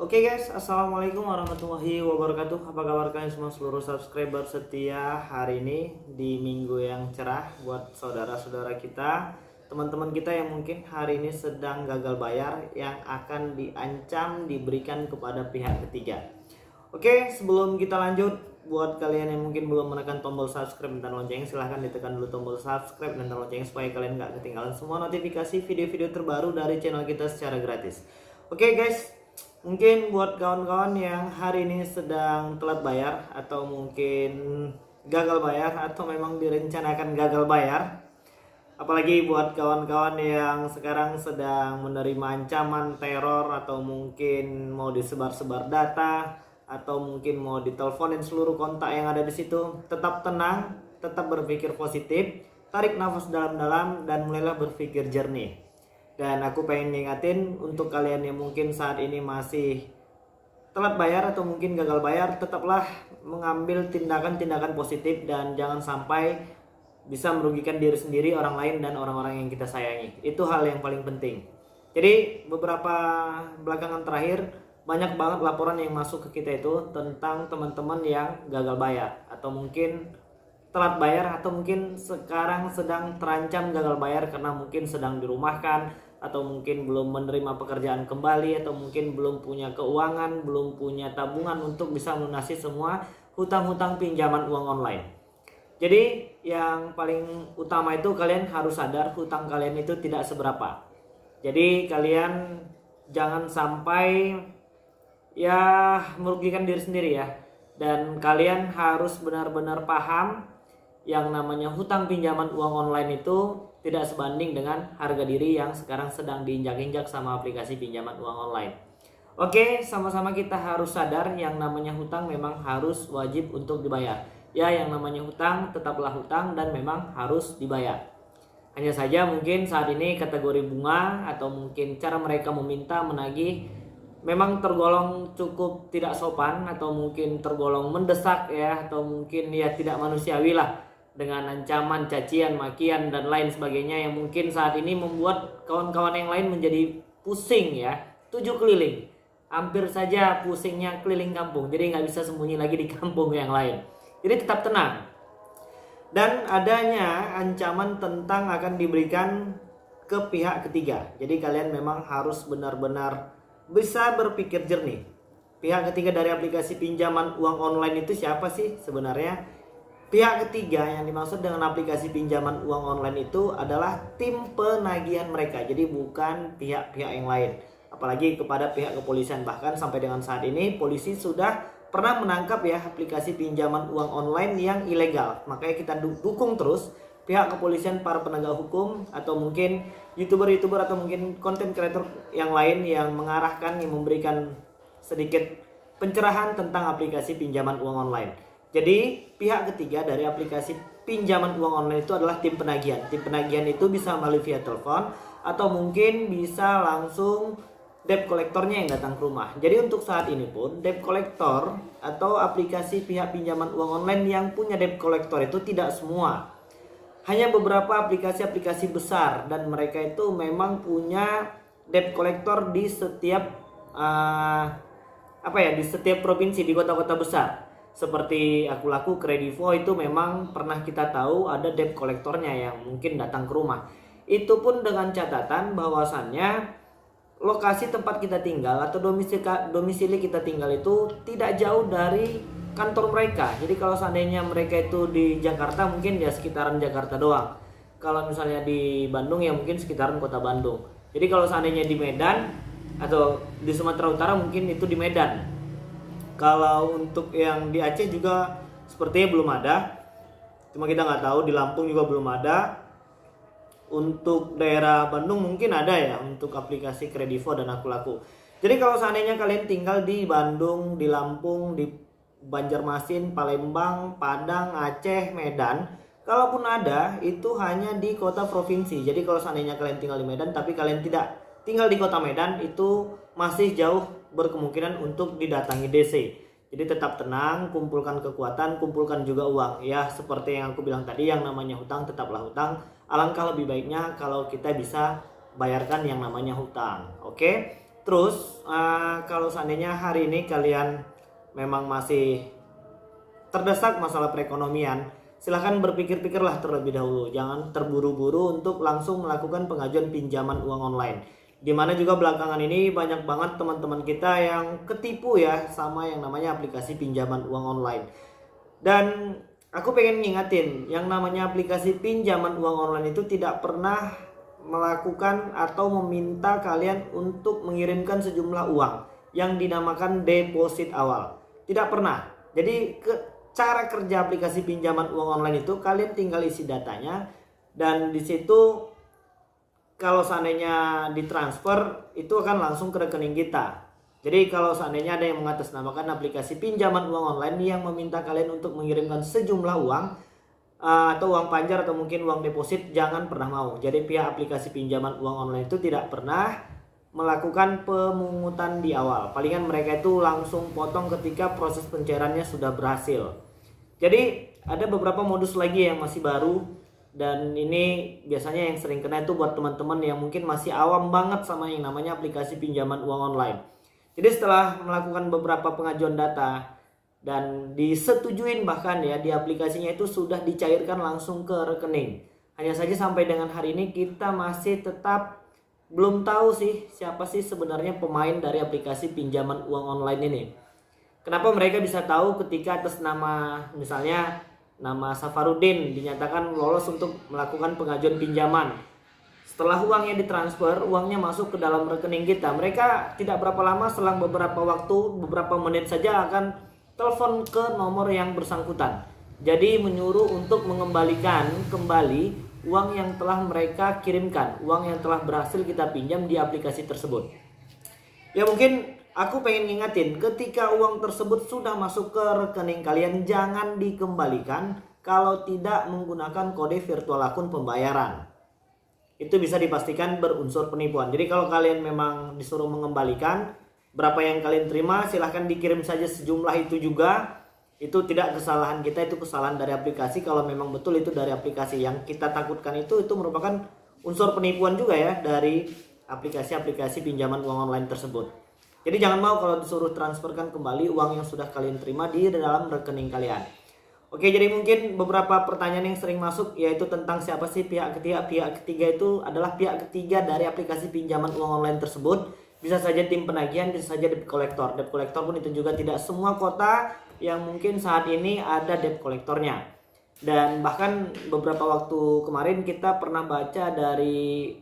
Oke guys, assalamualaikum warahmatullahi wabarakatuh. Apa kabar kalian semua seluruh subscriber setia hari ini di minggu yang cerah buat saudara-saudara kita, teman-teman kita yang mungkin hari ini sedang gagal bayar yang akan diancam diberikan kepada pihak ketiga. Oke, sebelum kita lanjut, buat kalian yang mungkin belum menekan tombol subscribe dan lonceng, silahkan ditekan dulu tombol subscribe dan lonceng supaya kalian gak ketinggalan semua notifikasi video-video terbaru dari channel kita secara gratis. Oke guys, mungkin buat kawan-kawan yang hari ini sedang telat bayar atau mungkin gagal bayar atau memang direncanakan gagal bayar, apalagi buat kawan-kawan yang sekarang sedang menerima ancaman teror atau mungkin mau disebar-sebar data atau mungkin mau diteleponin seluruh kontak yang ada di situ, tetap tenang, tetap berpikir positif, tarik nafas dalam-dalam dan mulailah berpikir jernih. Dan aku pengen ngingatin untuk kalian yang mungkin saat ini masih telat bayar atau mungkin gagal bayar, tetaplah mengambil tindakan-tindakan positif dan jangan sampai bisa merugikan diri sendiri, orang lain, dan orang-orang yang kita sayangi. Itu hal yang paling penting. Jadi beberapa belakangan terakhir banyak banget laporan yang masuk ke kita itu tentang teman-teman yang gagal bayar atau mungkin telat bayar atau mungkin sekarang sedang terancam gagal bayar karena mungkin sedang dirumahkan atau mungkin belum menerima pekerjaan kembali atau mungkin belum punya keuangan, belum punya tabungan untuk bisa melunasi semua hutang-hutang pinjaman uang online. Jadi yang paling utama itu kalian harus sadar hutang kalian itu tidak seberapa. Jadi kalian jangan sampai merugikan diri sendiri ya. Dan kalian harus benar-benar paham yang namanya hutang pinjaman uang online itu tidak sebanding dengan harga diri yang sekarang sedang diinjak-injak sama aplikasi pinjaman uang online. Oke, sama-sama kita harus sadar yang namanya hutang memang harus wajib untuk dibayar. Ya, yang namanya hutang tetaplah hutang dan memang harus dibayar. Hanya saja mungkin saat ini kategori bunga atau mungkin cara mereka meminta menagih memang tergolong cukup tidak sopan atau mungkin tergolong mendesak ya, atau mungkin ya tidak manusiawi lah, dengan ancaman, cacian, makian dan lain sebagainya yang mungkin saat ini membuat kawan-kawan yang lain menjadi pusing ya, 7 keliling, hampir saja pusingnya keliling kampung, jadi nggak bisa sembunyi lagi di kampung yang lain. Jadi tetap tenang. Dan adanya ancaman tentang akan diberikan ke pihak ketiga, jadi kalian memang harus benar-benar bisa berpikir jernih. Pihak ketiga dari aplikasi pinjaman uang online itu siapa sih sebenarnya? Pihak ketiga yang dimaksud dengan aplikasi pinjaman uang online itu adalah tim penagihan mereka. Jadi bukan pihak-pihak yang lain. Apalagi kepada pihak kepolisian. Bahkan sampai dengan saat ini polisi sudah pernah menangkap ya aplikasi pinjaman uang online yang ilegal. Makanya kita dukung terus pihak kepolisian, para penegak hukum, atau mungkin youtuber-youtuber atau mungkin konten kreator yang lain yang mengarahkan, yang memberikan sedikit pencerahan tentang aplikasi pinjaman uang online. Jadi pihak ketiga dari aplikasi pinjaman uang online itu adalah tim penagihan. Tim penagihan itu bisa melalui via telepon atau mungkin bisa langsung debt kolektornya yang datang ke rumah. Jadi untuk saat ini pun debt kolektor atau aplikasi pihak pinjaman uang online yang punya debt kolektor itu tidak semua. Hanya beberapa aplikasi-aplikasi besar dan mereka itu memang punya debt collector di setiap di setiap provinsi, di kota-kota besar. Seperti Akulaku, Kredivo itu memang pernah kita tahu ada debt collectornya yang mungkin datang ke rumah. Itu pun dengan catatan bahwasannya lokasi tempat kita tinggal atau domisili kita tinggal itu tidak jauh dari kantor mereka. Jadi kalau seandainya mereka itu di Jakarta, mungkin ya sekitaran Jakarta doang. Kalau misalnya di Bandung ya mungkin sekitaran kota Bandung. Jadi kalau seandainya di Medan atau di Sumatera Utara mungkin itu di Medan. Kalau untuk yang di Aceh juga sepertinya belum ada. Cuma kita nggak tahu, di Lampung juga belum ada. Untuk daerah Bandung mungkin ada ya untuk aplikasi Kredivo dan Akulaku. Jadi kalau seandainya kalian tinggal di Bandung, di Lampung, di Banjarmasin, Palembang, Padang, Aceh, Medan, kalaupun ada itu hanya di kota provinsi. Jadi kalau seandainya kalian tinggal di Medan tapi kalian tidak tinggal di kota Medan, itu masih jauh berkemungkinan untuk didatangi DC. Jadi tetap tenang, kumpulkan kekuatan, kumpulkan juga uang. Ya seperti yang aku bilang tadi, yang namanya hutang tetaplah hutang. Alangkah lebih baiknya kalau kita bisa bayarkan yang namanya hutang. Oke? Terus kalau seandainya hari ini kalian memang masih terdesak masalah perekonomian, silahkan berpikir-pikirlah terlebih dahulu. Jangan terburu-buru untuk langsung melakukan pengajuan pinjaman uang online. Dimana juga belakangan ini banyak banget teman-teman kita yang ketipu ya sama yang namanya aplikasi pinjaman uang online. Dan aku pengen ngingatin, yang namanya aplikasi pinjaman uang online itu tidak pernah melakukan atau meminta kalian untuk mengirimkan sejumlah uang yang dinamakan deposit awal. Tidak pernah. Jadi cara kerja aplikasi pinjaman uang online itu kalian tinggal isi datanya, dan di situ kalau seandainya ditransfer itu akan langsung ke rekening kita. Jadi kalau seandainya ada yang mengatasnamakan aplikasi pinjaman uang online yang meminta kalian untuk mengirimkan sejumlah uang atau uang panjar atau mungkin uang deposit, jangan pernah mau. Jadi pihak aplikasi pinjaman uang online itu tidak pernah melakukan pemungutan di awal. Palingan mereka itu langsung potong ketika proses pencairannya sudah berhasil. Jadi ada beberapa modus lagi yang masih baru, dan ini biasanya yang sering kena itu buat teman-teman yang mungkin masih awam banget sama yang namanya aplikasi pinjaman uang online. Jadi setelah melakukan beberapa pengajuan data dan disetujuin bahkan ya di aplikasinya itu sudah dicairkan langsung ke rekening. Hanya saja sampai dengan hari ini kita masih tetap belum tahu sih siapa sih sebenarnya pemain dari aplikasi pinjaman uang online ini. Kenapa mereka bisa tahu ketika atas nama misalnya nama Safarudin dinyatakan lolos untuk melakukan pengajuan pinjaman. Setelah uangnya ditransfer, uangnya masuk ke dalam rekening kita. Mereka tidak berapa lama, selang beberapa waktu, beberapa menit saja akan telepon ke nomor yang bersangkutan. Jadi menyuruh untuk mengembalikan kembali uang yang telah mereka kirimkan, uang yang telah berhasil kita pinjam di aplikasi tersebut. Ya mungkin aku pengen ngingetin, ketika uang tersebut sudah masuk ke rekening kalian, jangan dikembalikan kalau tidak menggunakan kode virtual akun pembayaran. Itu bisa dipastikan berunsur penipuan. Jadi kalau kalian memang disuruh mengembalikan berapa yang kalian terima, silahkan dikirim saja sejumlah itu juga. Itu tidak kesalahan kita, itu kesalahan dari aplikasi. Kalau memang betul itu dari aplikasi, yang kita takutkan itu merupakan unsur penipuan juga ya dari aplikasi-aplikasi pinjaman uang online tersebut. Jadi jangan mau kalau disuruh transferkan kembali uang yang sudah kalian terima di dalam rekening kalian. Oke, jadi mungkin beberapa pertanyaan yang sering masuk yaitu tentang siapa sih pihak ketiga. Pihak ketiga itu adalah pihak ketiga dari aplikasi pinjaman uang online tersebut. Bisa saja tim penagihan, bisa saja debt collector. Debt collector pun itu juga tidak semua kota yang mungkin saat ini ada debt collectornya. Dan bahkan beberapa waktu kemarin kita pernah baca dari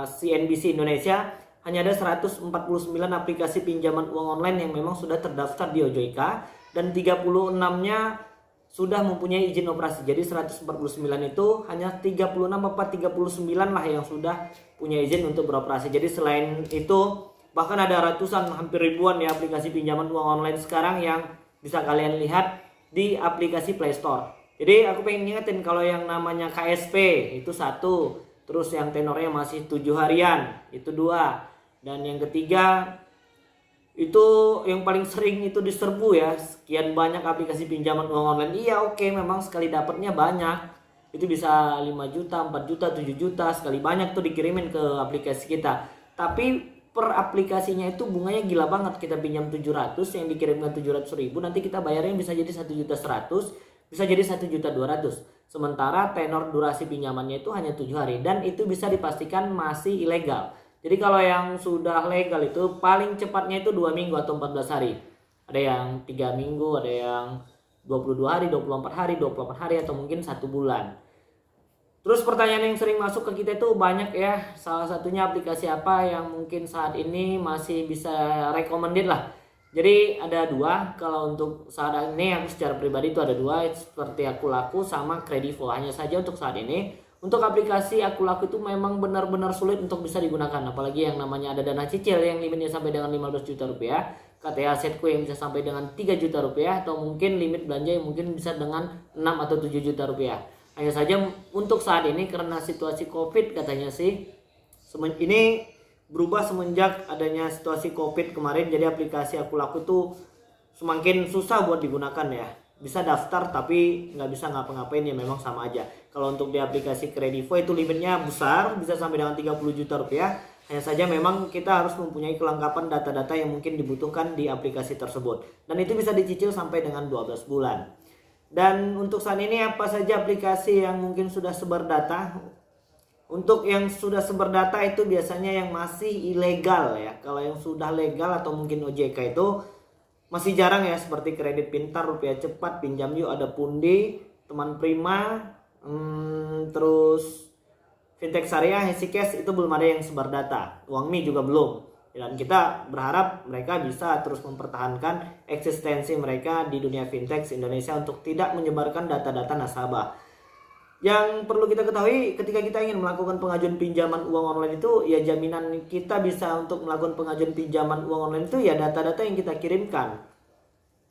CNBC Indonesia, hanya ada 149 aplikasi pinjaman uang online yang memang sudah terdaftar di OJK, dan 36-nya sudah mempunyai izin operasi. Jadi 149 itu hanya 36 apa 39 lah yang sudah punya izin untuk beroperasi. Jadi selain itu bahkan ada ratusan, hampir ribuan ya aplikasi pinjaman uang online sekarang yang bisa kalian lihat di aplikasi Play Store. Jadi aku pengen ngingetin, kalau yang namanya KSP itu 1, terus yang tenornya masih 7 harian itu 2, dan yang ketiga itu yang paling sering itu diserbu ya, sekian banyak aplikasi pinjaman uang online. Iya oke, memang sekali dapatnya banyak, itu bisa 5 juta, 4 juta, 7 juta, sekali banyak tuh dikirimin ke aplikasi kita. Tapi per aplikasinya itu bunganya gila banget. Kita pinjam 700, yang dikirimkan 700.000, nanti kita bayarnya bisa jadi 1.100.000, bisa jadi 1.200.000. Sementara tenor durasi pinjamannya itu hanya 7 hari, dan itu bisa dipastikan masih ilegal. Jadi kalau yang sudah legal itu paling cepatnya itu 2 minggu atau 14 hari. Ada yang 3 minggu, ada yang 22 hari, 24 hari, 24 hari, atau mungkin 1 bulan. Terus pertanyaan yang sering masuk ke kita itu banyak ya. Salah satunya aplikasi apa yang mungkin saat ini masih bisa recommended lah. Jadi ada 2, kalau untuk saat ini aku secara pribadi itu ada 2, seperti Akulaku sama Kredivo. Hanya saja untuk saat ini, untuk aplikasi Akulaku itu memang benar-benar sulit untuk bisa digunakan. Apalagi yang namanya ada dana cicil yang limitnya sampai dengan 15 juta rupiah. KTA Setco yang bisa sampai dengan 3 juta rupiah. Atau mungkin limit belanja yang mungkin bisa dengan 6 atau 7 juta rupiah. Hanya saja untuk saat ini karena situasi Covid katanya sih, ini berubah semenjak adanya situasi Covid kemarin. Jadi aplikasi Akulaku itu semakin susah buat digunakan ya. Bisa daftar tapi nggak bisa ngapa-ngapain, ya memang sama aja. Kalau untuk di aplikasi Kredivo itu limitnya besar, bisa sampai dengan 30 juta rupiah. Hanya saja memang kita harus mempunyai kelengkapan data-data yang mungkin dibutuhkan di aplikasi tersebut. Dan itu bisa dicicil sampai dengan 12 bulan. Dan untuk saat ini apa saja aplikasi yang mungkin sudah sebar data? Untuk yang sudah sebar data itu biasanya yang masih ilegal ya. Kalau yang sudah legal atau mungkin OJK itu masih jarang ya, seperti Kredit Pintar, Rupiah Cepat, Pinjam Yuk, ada Pundi, Teman Prima, terus Fintech Syariah, HesiCash itu belum ada yang sebar data. Uangmi juga belum. Dan kita berharap mereka bisa terus mempertahankan eksistensi mereka di dunia fintech Indonesia untuk tidak menyebarkan data-data nasabah. Yang perlu kita ketahui ketika kita ingin melakukan pengajuan pinjaman uang online itu, ya jaminan kita bisa untuk melakukan pengajuan pinjaman uang online itu ya data-data yang kita kirimkan.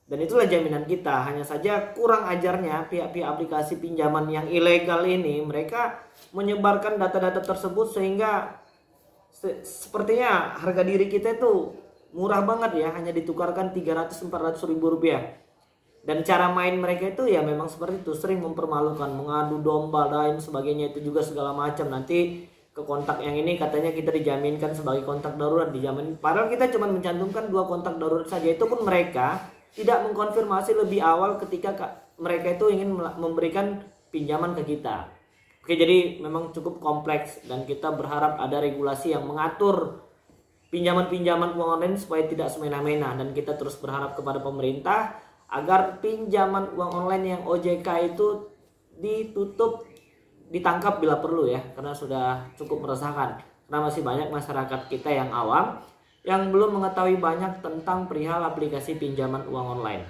Dan itulah jaminan kita. Hanya saja kurang ajarnya pihak-pihak aplikasi pinjaman yang ilegal ini, mereka menyebarkan data-data tersebut sehingga sepertinya harga diri kita itu murah banget ya, hanya ditukarkan 300-400 ribu rupiah. Dan cara main mereka itu ya memang seperti itu, sering mempermalukan, mengadu domba lain sebagainya, itu juga segala macam. Nanti ke kontak yang ini katanya kita dijaminkan sebagai kontak darurat, dijamin. Padahal kita cuma mencantumkan 2 kontak darurat saja, itu pun mereka tidak mengkonfirmasi lebih awal ketika mereka itu ingin memberikan pinjaman ke kita. Oke, jadi memang cukup kompleks dan kita berharap ada regulasi yang mengatur pinjaman-pinjaman uang online supaya tidak semena-mena, dan kita terus berharap kepada pemerintah agar pinjaman uang online yang OJK itu ditutup, ditangkap bila perlu ya, karena sudah cukup meresahkan. Karena masih banyak masyarakat kita yang awam yang belum mengetahui banyak tentang perihal aplikasi pinjaman uang online.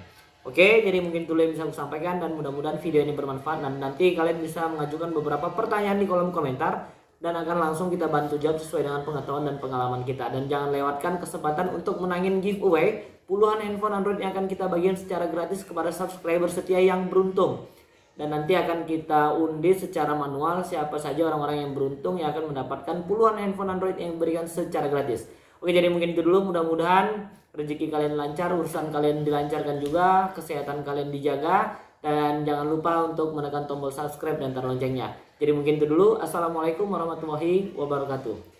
Oke, jadi mungkin itu yang bisa aku sampaikan, dan mudah-mudahan video ini bermanfaat, dan nanti kalian bisa mengajukan beberapa pertanyaan di kolom komentar dan akan langsung kita bantu jawab sesuai dengan pengetahuan dan pengalaman kita. Dan jangan lewatkan kesempatan untuk menangin giveaway puluhan handphone Android yang akan kita bagikan secara gratis kepada subscriber setia yang beruntung. Dan nanti akan kita undi secara manual siapa saja orang-orang yang beruntung yang akan mendapatkan puluhan handphone Android yang diberikan secara gratis. Oke, jadi mungkin itu dulu. Mudah-mudahan rezeki kalian lancar, urusan kalian dilancarkan juga, kesehatan kalian dijaga, dan jangan lupa untuk menekan tombol subscribe dan taruh loncengnya. Jadi mungkin itu dulu. Assalamualaikum warahmatullahi wabarakatuh.